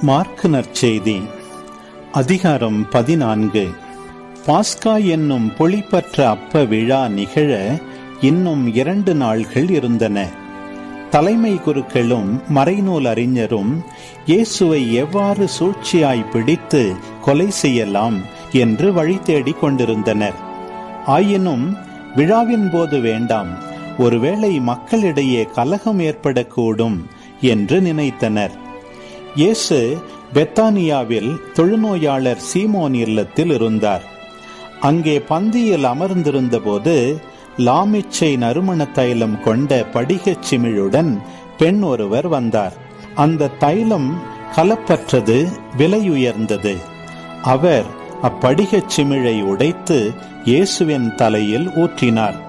Mark நற்செய்தி அதிகாரம் 14. பாஸ்கா என்னும் பொழிப்பற்ற அப்ப விழா நிகழ இன்னும் 2 நாள்கள் இருந்தன. தலைமை குருக்களும் மறைநூல் அறிஞரும் இயேசுவை எவ்வாறு சூழ்ச்சியாய் பிடித்து கொலை செய்யலாம் என்று வழி தேடிக் கொண்டிருந்தனர். ஆயினும் விழாவின் போது வேண்டாம், ஒருவேளை மக்களிடையே கலகம் ஏற்படக்கூடும் என்று நினைத்தனர். இயேசு பெத்தானியாவில் தொழுநோயாளர் சீமோன் இல்லத்தில் இருந்தார். அங்கே பந்தியில் அமர்ந்திருந்த போது லாமிச்சை நறுமண தைலம் கொண்ட படிகச் சிமிழுடன் பெண் ஒருவர் வந்தார். அந்த தைலம் கலப்பற்றது, விலையுயர்ந்தது. அவர் அப்படிகச் சிமிழை உடைத்து இயேசுவின் தலையில் ஊற்றினார்.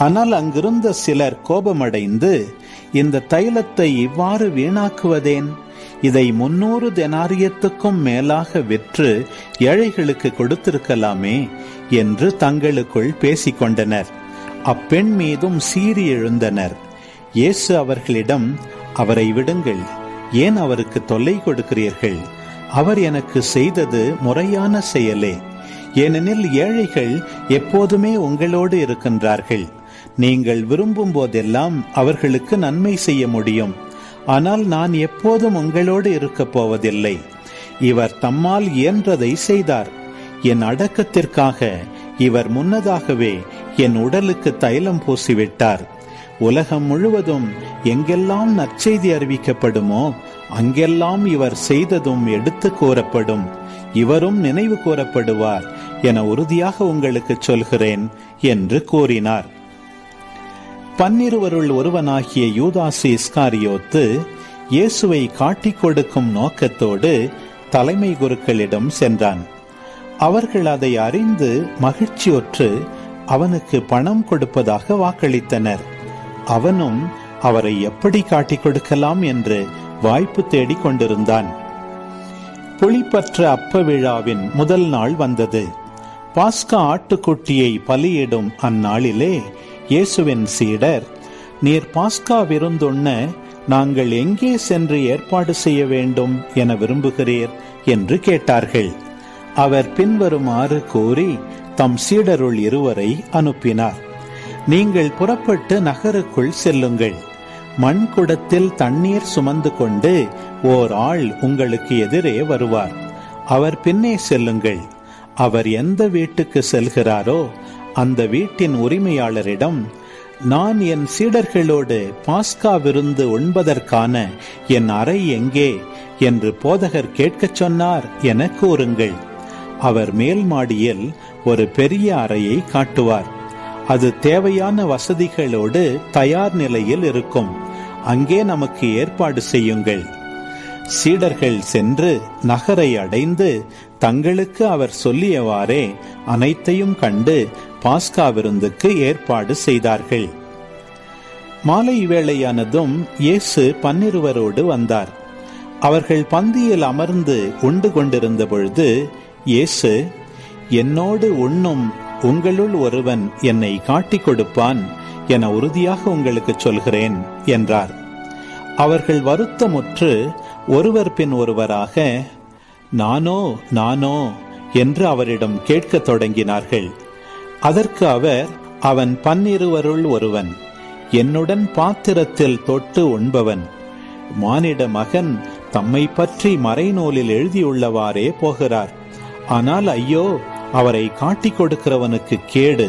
ஆனால் அங்கிருந்த சிலர் கோபமடைந்து, இந்த தைலத்தை இவ்வாறு வீணாக்குவதேன்? இதை 300 தெனாரியத்துக்கும் மேலாக விற்று ஏழைகளுக்கு கொடுத்திருக்கலாமே என்று தங்களுக்குள் பேசிக்கொண்டனர். அப்பெண் மீதும் சீறி எழுந்தனர். இயேசு அவர்களிடம், அவரை விடுங்கள், ஏன் அவருக்கு தொல்லை கொடுக்கிறீர்கள்? அவர் எனக்கு செய்தது முறையான செயலே. ஏனெனில் ஏழைகள் எப்போதுமே உங்களோடு இருக்கின்றார்கள். நீங்கள் விரும்பும் போதெல்லாம் அவர்களுக்கு நன்மை செய்ய முடியும். ஆனால் நான் எப்போதும் உங்களோடு இருக்கப் போவதில்லை. இவர் தம்மால் இயன்றதை செய்தார். என் அடக்கத்திற்காக இவர் முன்னதாகவே என் உடலுக்கு தைலம் பூசிவிட்டார். உலகம் முழுவதும் எங்கெல்லாம் நற்செய்தி அறிவிக்கப்படுமோ அங்கெல்லாம் இவர் செய்ததும் எடுத்து கூறப்படும். இவரும் நினைவு கூறப்படுவார் என உறுதியாக உங்களுக்கு சொல்கிறேன் என்று கூறினார். 12 ஒருவனாகிய யூதாசு இஸ்காரியோத்து இயேசுவை காட்டிக் கொடுக்கும் நோக்கத்தோடு தலைமை குருக்களிடம் சென்றான். அவர்கள் அதை அறிந்து மகிழ்ச்சியுற்று அவனுக்கு பணம் கொடுப்பதாக வாக்களித்தனர். அவனும் அவரை எப்படி காட்டிக் கொடுக்கலாம் என்று வாய்ப்பு தேடிக் கொண்டிருந்தான். புளிப்பற்ற அப்ப விழாவின் முதல் நாள் வந்தது. பாஸ்கா ஆட்டுக்குட்டியை பலியிடும் அந்நாளிலே இயேசுவின் சீடர், நீர் பாஸ்கா விருந்துண்ண நாங்கள் எங்கே சென்று ஏற்பாடு செய்ய வேண்டும் என விரும்புகிறீர் என்று கேட்டார்கள். அவர் பின்வருமாறு கூறி தம் சீடருள் 2 அனுப்பினார். நீங்கள் புறப்பட்டு நகருக்குள் செல்லுங்கள். மண் குடத்தில் தண்ணீர் சுமந்து கொண்டு ஓர் ஆள் உங்களுக்கு எதிரே வருவார். அவர் பின்னே செல்லுங்கள். அவர் எந்த வீட்டுக்கு செல்கிறாரோ அந்த வீட்டின் உரிமையாளரிடம், நான் என் சீடர்களோடு பாஸ்கா விருந்து உண்பதற்கான என் அறை எங்கே என்று போதகர் கேட்கச் சொன்னார் என கூறுங்கள். அவர் மேல் மாடியில் ஒரு பெரிய அறையை காட்டுவார். அது தேவையான வசதிகளோடு தயார் நிலையில் இருக்கும். அங்கே நமக்கு ஏற்பாடு செய்யுங்கள். சீடர்கள் சென்று நகரை அடைந்து தங்களுக்கு அவர் சொல்லியவாறே அனைத்தையும் கண்டு பாஸ்கா விருந்துக்கு ஏற்பாடு செய்தார்கள். மாலை வேளையானதும் இயேசு 12 வந்தார். அவர்கள் பந்தியில் அமர்ந்து உண்டு கொண்டிருந்த பொழுது இயேசு, என்னோடு உண்ணும் உங்களுள் ஒருவன் என்னை காட்டிக் கொடுப்பான் என உறுதியாக உங்களுக்கு சொல்கிறேன் என்றார். அவர்கள் வருத்தமுற்று ஒருவர் பின் ஒருவராக, நானோ நானோ என்று அவரிடம் கேட்கத் தொடங்கினார்கள். அதற்கு அவர், அவன் 12 ஒருவன், என்னுடன் பாத்திரத்தில் தொட்டு உண்பவன். மானிட மகன் தம்மை பற்றி மறைநூலில் எழுதியுள்ளவாறே போகிறார். ஆனால் ஐயோ, அவரை காட்டிக் கொடுக்கிறவனுக்கு கேடு.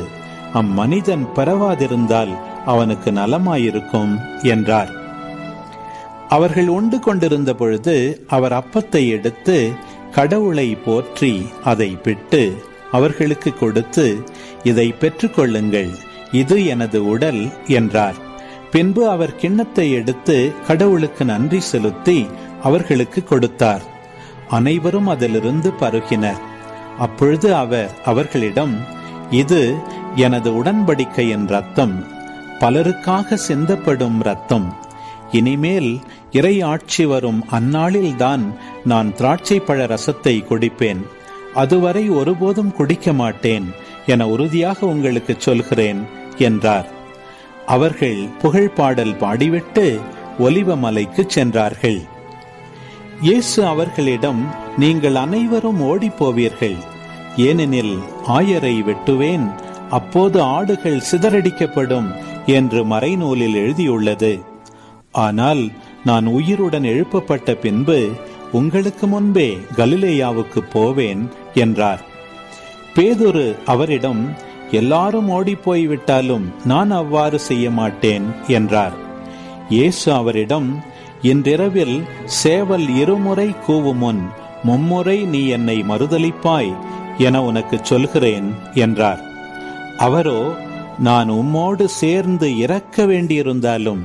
அம்மனிதன் பெறவாதிருந்தால் அவனுக்கு நலமாயிருக்கும் என்றார். அவர்கள் உண்டு கொண்டிருந்த பொழுது அவர் அப்பத்தை எடுத்து கடவுளை போற்றி அதை பிட்டு அவர்களுக்கு கொடுத்து, இதை பெற்றுக்கொள்ளுங்கள், இது எனது உடல் என்றார். பின்பு அவர் கிண்ணத்தை எடுத்து கடவுளுக்கு நன்றி செலுத்தி அவர்களுக்கு கொடுத்தார். அனைவரும் அதிலிருந்து பருகினர். அப்பொழுது அவர் அவர்களிடம், இது எனது உடன்படிக்கையின் இரத்தம், பலருக்காக சிந்தப்படும் இரத்தம். இனிமேல் இறை ஆட்சி வரும் அந்நாளில்தான் நான் திராட்சை பழ ரசத்தை குடிப்பேன். அதுவரை ஒருபோதும் குடிக்க மாட்டேன் என உறுதியாக உங்களுக்கு சொல்கிறேன் என்றார். அவர்கள் புகழ்பாடல் பாடிவிட்டு ஒலிவ மலைக்கு சென்றார்கள். இயேசு அவர்களிடம், நீங்கள் அனைவரும் ஓடிப்போவீர்கள், ஏனெனில் ஆயரை வெட்டுவேன், அப்போது ஆடுகள் சிதறடிக்கப்படும் என்று மறைநூலில் எழுதியுள்ளது. ஆனால் நான் உயிருடன் எழுப்பப்பட்ட பின்பு உங்களுக்கு முன்பே கலிலேயாவுக்கு போவேன் என்றார். பேதுரு அவரிடம், எல்லாரும் ஓடிப்போய்விட்டாலும் நான் அவ்வாறு செய்ய மாட்டேன் என்றார். இயேசு அவரிடம், இன்றிரவில் சேவல் 2 முறை கூவும் முன் 3 முறை நீ என்னை மறுதலிப்பாய் என உனக்கு சொல்கிறேன் என்றார். அவரோ, நான் உம்மோடு சேர்ந்து இறக்க வேண்டியிருந்தாலும்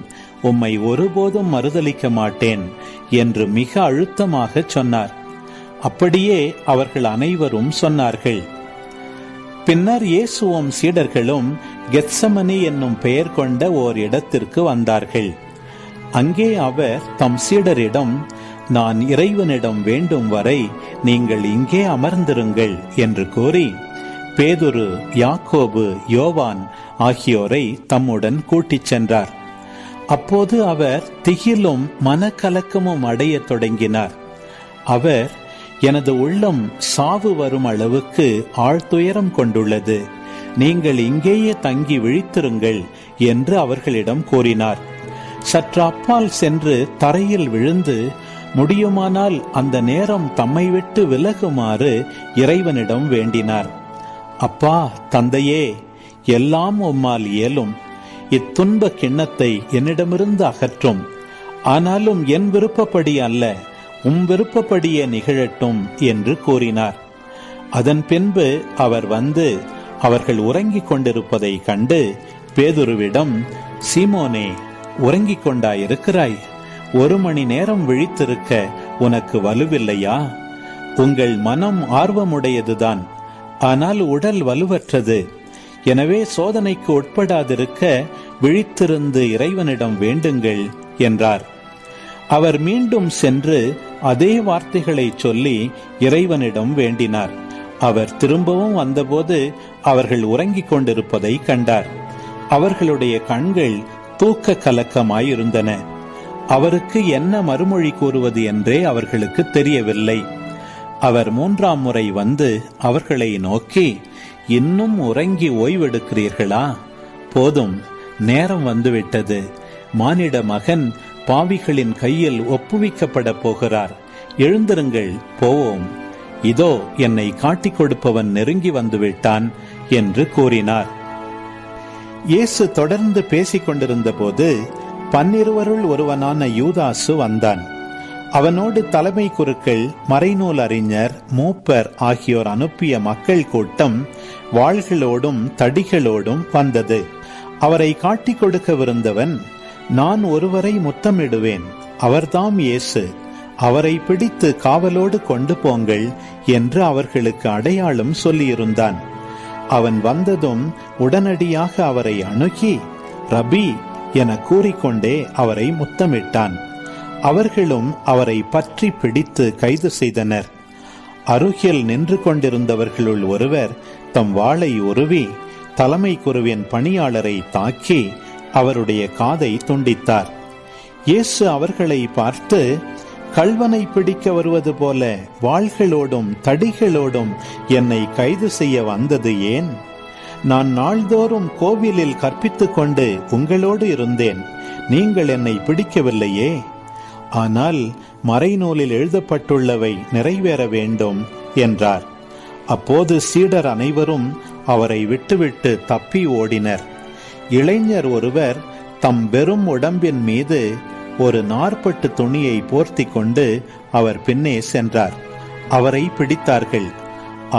உம்மை ஒருபோதும் மறுதலிக்க மாட்டேன் என்று மிக அழுத்தமாக சொன்னார். அப்படியே அவர்கள் அனைவரும் சொன்னார்கள். பின்னர் இயேசுவும் சீடர்களும் கெத்சமனி என்னும் பெயர் கொண்ட ஓர் இடத்திற்கு வந்தார்கள். அங்கே அவர் தம் சீடரிடம், நான் இறைவனிடம் வேண்டும் வரை நீங்கள் இங்கே அமர்ந்திருங்கள் என்று கூறி பேதுரு, யாக்கோபு, யோவான் ஆகியோரை தம்முடன் கூட்டிச் சென்றார். அப்போது அவர் திகிலும் மனக்கலக்கமும் அடைய தொடங்கினார். அவர், எனது உள்ளம் சாவு வரும் அளவுக்கு ஆழ்துயரம் கொண்டுள்ளது, நீங்கள் இங்கேயே தங்கி விழித்திருங்கள் என்று அவர்களிடம் கூறினார். சற்று அப்பால் சென்று தரையில் விழுந்து, முடியுமானால் அந்த நேரம் தம்மை விட்டு விலகுமாறு இறைவனிடம் வேண்டினார். அப்பா, தந்தையே, எல்லாம் உம்மால் இயலும், இத்துன்ப கிண்ணத்தை என்னிடமிருந்து அகற்றும், ஆனாலும் என் விருப்பப்படி அல்ல, உம் விருப்பப்படியே நிகழட்டும் என்று கூறினார். அதன் பின்பு அவர் வந்து அவர்கள் உறங்கிக் கொண்டிருப்பதை கண்டு பேதுருவிடம், சீமோனே, உறங்கிக் கொண்டாயிருக்கிறாய்? 1 மணி நேரம் விழித்திருக்க உனக்கு வலுவில்லையா? உங்கள் மனம் ஆர்வமுடையதுதான், ஆனால் உடல் வலுவற்றது. எனவே சோதனைக்கு உட்படாதிருக்க விழித்திருந்து இறைவனிடம் வேண்டுங்கள் என்றார். அவர் மீண்டும் சென்று அதே வார்த்தைகளை சொல்லி இறைவனிடம் வேண்டினார். அவர் திரும்பவும் வந்தபோது அவர்கள் உறங்கிக் கொண்டிருப்பதை கண்டார். அவர்களுடைய கண்கள் தூக்க கலக்கமாயிருந்தன. அவருக்கு என்ன மறுமொழி கூறுவது என்றே அவர்களுக்கு தெரியவில்லை. அவர் 3ஆம் முறை வந்து அவர்களை நோக்கி, இன்னும் உறங்கி ஓய்வெடுக்கிறீர்களா? போதும், நேரம் வந்துவிட்டது. மானிட மகன் பாவிகளின் கையில் ஒப்புவிக்கப்பட போகிறார். எழுந்திருங்கள், போவோம். இதோ என்னை காட்டிக் கொடுப்பவன் நெருங்கி வந்துவிட்டான் என்று கூறினார். இயேசு தொடர்ந்து பேசிக் கொண்டிருந்த போது 12 ஒருவனான யூதாசு வந்தான். அவனோடு தலைமை குருக்கள், மறைநூல் அறிஞர், மூப்பர் ஆகியோர் அனுப்பிய மக்கள் கூட்டம் வாள்களோடும் தடிகளோடும் வந்தது. அவரை காட்டிக் கொடுக்கவிருந்தவன், நான் ஒருவரை முத்தமிடுவேன், அவர்தாம் இயேசு, அவரை பிடித்து காவலோடு கொண்டு போங்கள் என்று அவர்களுக்கு அடையாளம் சொல்லியிருந்தான். அவன் வந்ததும் உடனடியாக அவரை அணுகி, ரபி என கூறிக்கொண்டே அவரை முத்தமிட்டான். அவர்களும் அவரை பற்றி பிடித்து கைது செய்தனர். அருகில் நின்று கொண்டிருந்தவர்களுள் ஒருவர் தம் வாளை உருவி தலைமை குருவின் பணியாளரை தாக்கி அவருடைய காதை துண்டித்தார். இயேசு அவர்களை பார்த்து, கள்வனை பிடிக்க வருவது போல வாள்களோடும் தடிகளோடும் என்னை கைது செய்ய வந்தது ஏன்? நான் நாள்தோறும் கோவிலில் கற்பித்துக் கொண்டு உங்களோடு இருந்தேன், நீங்கள் என்னை பிடிக்கவில்லையே. ஆனால் மறைநூலில் எழுதப்பட்டுள்ளவை நிறைவேற வேண்டும் என்றார். அப்போது சீடர் அனைவரும் அவரை விட்டுவிட்டு தப்பி ஓடினர். இளைஞர் ஒருவர் தம் வெறும் உடம்பின் மீது ஒரு நார்பட்டு துணியை போர்த்தி கொண்டு அவர் பின்னே சென்றார். அவரை பிடித்தார்கள்.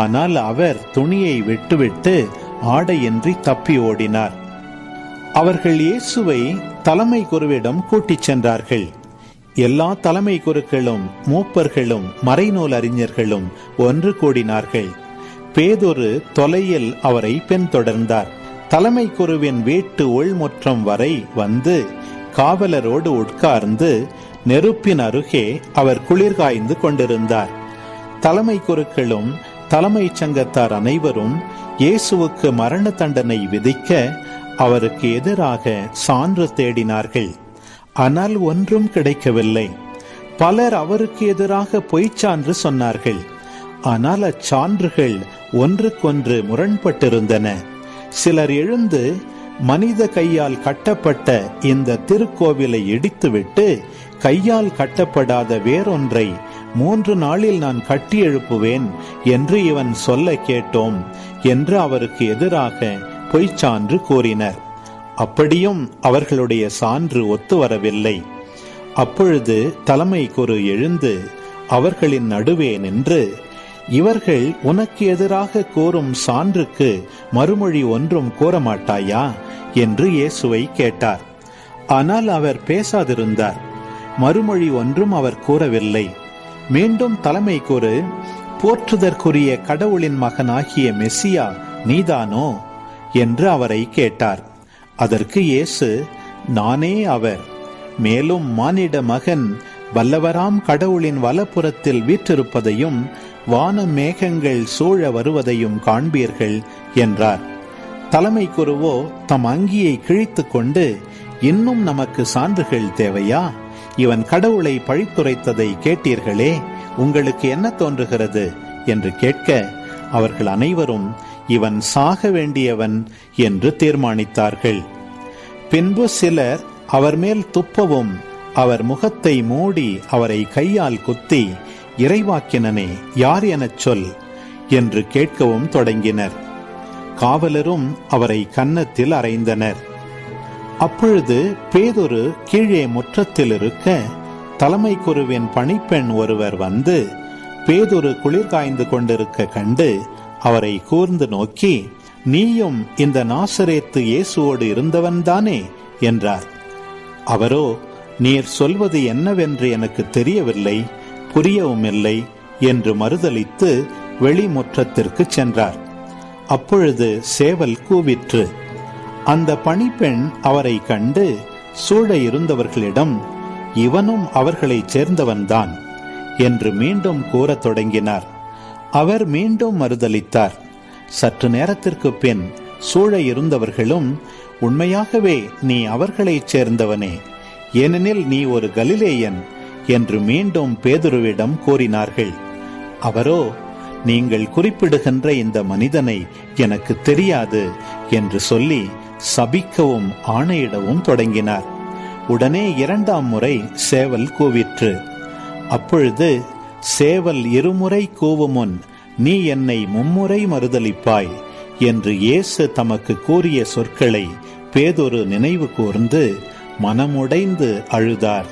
ஆனால் அவர் துணியை விட்டுவிட்டு ஆடையின்றி தப்பி ஓடினார். அவர்கள் இயேசுவை தலைமை குருவிடம் கூட்டிச் சென்றார்கள். எல்லா தலைமை குருக்களும் மூப்பர்களும் மறைநூல் அறிஞர்களும் ஒன்று கூடினார்கள். பேதுரு தொலையில் அவரை பின்தொடர்ந்தார். தலைமை குருவின் வீட்டு உள்முற்றம் வரை வந்து காவலரோடு உட்கார்ந்து நெருப்பின் அருகே அவர் குளிர்காய்ந்து கொண்டிருந்தார். தலைமை குருக்களும் தலைமை சங்கத்தார் அனைவரும் இயேசுவுக்கு மரண தண்டனை விதிக்க அவருக்கு எதிராக சான்று தேடினார்கள். ஆனால் ஒன்றும் கிடைக்கவில்லை. பலர் அவருக்கு எதிராக பொய்ச்சான்று சொன்னார்கள். ஆனால் அச்சான்றுகள் ஒன்றுக்கொன்று முரண்பட்டிருந்தன. சிலர் எழுந்து, மனித கையால் கட்டப்பட்ட இந்த திருக்கோவிலை இடித்துவிட்டு கையால் கட்டப்படாத வேறொன்றை 3 நாளில் நான் கட்டி எழுப்புவேன் என்று இவன் சொல்ல கேட்டோம் என்று அவருக்கு எதிராக பொய்ச்சான்று கூறினர். அப்படியும் அவர்களுடைய சான்று ஒத்து வரவில்லை. அப்பொழுது தலைமை குரு எழுந்து அவர்களின் நடுவே நின்று, இவர்கள் உனக்கு எதிராக கூறும் சான்றுக்கு மறுமொழி ஒன்றும் கூறமாட்டாயா என்று இயேசுவை கேட்டார். ஆனால் அவர் பேசாதிருந்தார். மறுமொழி ஒன்றும் அவர் கூறவில்லை. மீண்டும் தலைமை குரு, போற்றுதற்குரிய கடவுளின் மகனாகிய மெசியா நீதானோ என்று அவரை கேட்டார். அதற்கு இயேசு, நானே அவர். மேலும் மானிட மகன் வல்லவராம் கடவுளின் வலப்புறத்தில் வீற்றிருப்பதையும் வான மேகங்கள் சூழ வருவதையும் காண்பீர்கள் என்றார். தலைமை குருவோ தம் அங்கியை கிழித்து கொண்டு, இன்னும் நமக்கு சான்றுகள் தேவையா? இவன் கடவுளை பழித்துரைத்ததை கேட்டீர்களே, உங்களுக்கு என்ன தோன்றுகிறது என்று கேட்க, அவர்கள் அனைவரும் இவன் சாக வேண்டியவன் என்று தீர்மானித்தார்கள். பின்பு சிலர் அவர் மேல் துப்பவும் அவர் முகத்தை மூடி அவரை கையால் குத்தி, இறைவாக்கினனே யார் எனச் சொல் என்று கேட்கவும் தொடங்கினர். காவலரும் அவரை கன்னத்தில் அறைந்தனர். அப்பொழுது பேதுரு கீழே முற்றத்தில் இருக்க, தலைமை குருவின் பணிப்பெண் ஒருவர் வந்து பேதுரு குளிர் காய்ந்து கொண்டிருக்க கண்டு அவரை கூர்ந்து நோக்கி, நீயும் இந்த நாசரேத்து இயேசுவோடு இருந்தவன்தானே என்றார். அவரோ, நீர் சொல்வது என்னவென்று எனக்கு தெரியவில்லை, புரியவும் இல்லை என்று மறுதலித்து வெளிமுற்றத்திற்கு சென்றார். அப்பொழுது சேவல் கூவிற்று. அந்த பணிப்பெண் அவரை கண்டு சூழ இருந்தவர்களிடம், இவனும் அவர்களைச் சேர்ந்தவன்தான் என்று மீண்டும் கூறத் தொடங்கினார். அவர் மீண்டும் மறுதலித்தார். சற்று நேரத்திற்கு பின் சூழ இருந்தவர்களும், உண்மையாகவே நீ அவர்களைச் சேர்ந்தவனே, ஏனெனில் நீ ஒரு கலிலேயன் என்று மீண்டும் பேதுருவிடம் கூறினார்கள். அவரோ, நீங்கள் குறிப்பிடுகின்ற இந்த மனிதனை எனக்கு தெரியாது என்று சொல்லி சபிக்கவும் ஆணையிடவும் தொடங்கினார். உடனே 2ஆம் முறை சேவல் கூவிற்று. அப்பொழுது சேவல் 2 முறை கூவும் முன் நீ என்னை 3 முறை மறுதலிப்பாய் என்று இயேசு தமக்கு கூறிய சொற்களை பேதுரு நினைவு கூர்ந்து மனமுடைந்து அழுதார்.